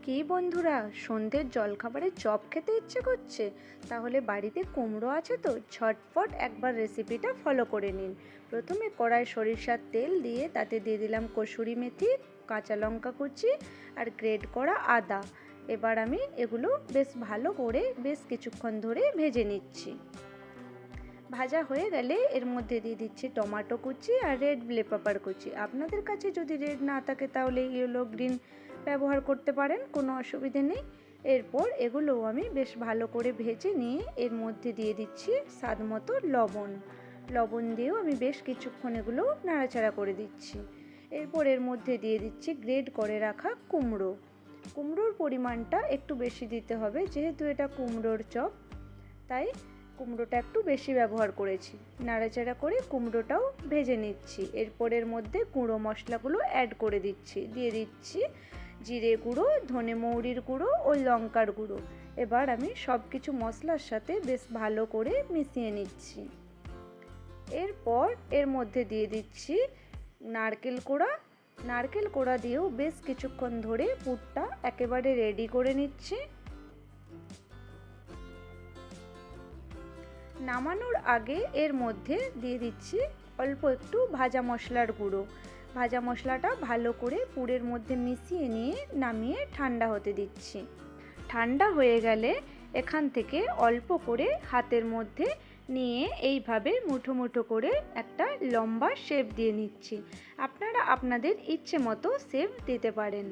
কি বন্ধুরা, সন্ধ্যের জলখাবারে চপ খেতে ইচ্ছে করছে? তাহলে বাড়িতে কুমড়ো আছে তো, ঝটপট একবার রেসিপিটা ফলো করে নিন। প্রথমে কড়াই সরিষার তেল দিয়ে তাতে দিয়ে দিলাম কসুরি মেথি, কাঁচা লঙ্কা কুচি আর গ্রেট করা আদা। এবার আমি এগুলো বেশ ভালো করে বেশ কিছুক্ষণ ধরে ভেজে নিচ্ছি। ভাজা হয়ে গেলে এর মধ্যে দিয়ে দিচ্ছি টমেটো কুচি আর রেড ব্লে পেপার কুচি। আপনাদের কাছে যদি রেড না থাকে তাহলে ইয়েলো গ্রিন ব্যবহার করতে পারেন, কোনো অসুবিধে নেই। এরপর এগুলোও আমি বেশ ভালো করে ভেজে নিয়ে এর মধ্যে দিয়ে দিচ্ছি স্বাদ মতো লবণ দিয়েও আমি বেশ কিছুক্ষণ এগুলো নাড়াচাড়া করে দিচ্ছি। এরপর এর মধ্যে দিয়ে দিচ্ছি গ্রেট করে রাখা কুমড়োর পরিমাণটা একটু বেশি দিতে হবে, যেহেতু এটা কুমড়োর চপ তাই কুমড়োটা একটু বেশি ব্যবহার করেছি। নাড়াচাড়া করে কুমড়োটাও ভেজে নিচ্ছি। এরপর এর মধ্যে গুঁড়ো মশলাগুলো অ্যাড করে দিয়ে দিচ্ছি জিরে গুঁড়ো, ধনে মৌরির গুঁড়ো ও লঙ্কার গুঁড়ো। এবার আমি সব কিছু মশলার সাথে বেশ ভালো করে মিশিয়ে নিচ্ছি। এরপর এর মধ্যে দিয়ে দিচ্ছি নারকেল কোড়া দিয়েও বেশ কিছুক্ষণ ধরে পুরটা একেবারে রেডি করে নিচ্ছি। নামানোর আগে এর মধ্যে দিয়ে দিচ্ছি অল্প একটু ভাজা মশলার গুঁড়ো। ভাজা মশলাটা ভালো করে পুরের মধ্যে মিশিয়ে নিয়ে নামিয়ে ঠান্ডা হতে দিচ্ছি। ঠান্ডা হয়ে গেলে এখান থেকে অল্প করে হাতের মধ্যে নিয়ে এইভাবে মুঠো মুঠো করে একটা লম্বা শেপ দিয়ে নিচ্ছি। আপনারা আপনাদের ইচ্ছে মতো শেপ দিতে পারেন।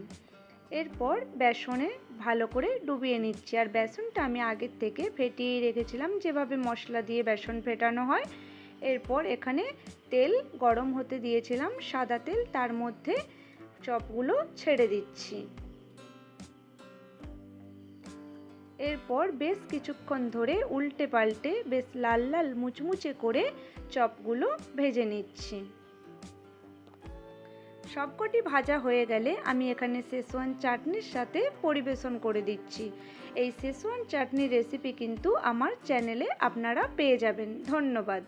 এরপর বেসনে ভালো করে ডুবিয়ে নিচ্ছি। আর বেসনটা আমি আগের থেকে ফেটিয়ে রেখেছিলাম, যেভাবে মশলা দিয়ে বেসন ফেটানো হয়। এরপর এখানে তেল গরম হতে দিয়েছিলাম, সাদা তেল, তার মধ্যে চপগুলো ছেড়ে দিচ্ছি। এরপর বেশ কিছুক্ষণ ধরে উল্টে পাল্টে বেশ লাল লাল মুচমুচে করে চপগুলো ভেজে নিচ্ছি। সবকটি ভাজা হয়ে গেলে আমি এখানে শেজওয়ান চাটনির সাথে পরিবেশন করে দিচ্ছি। এই শেজওয়ান চাটনির রেসিপি কিন্তু আমার চ্যানেলে আপনারা পেয়ে যাবেন। ধন্যবাদ।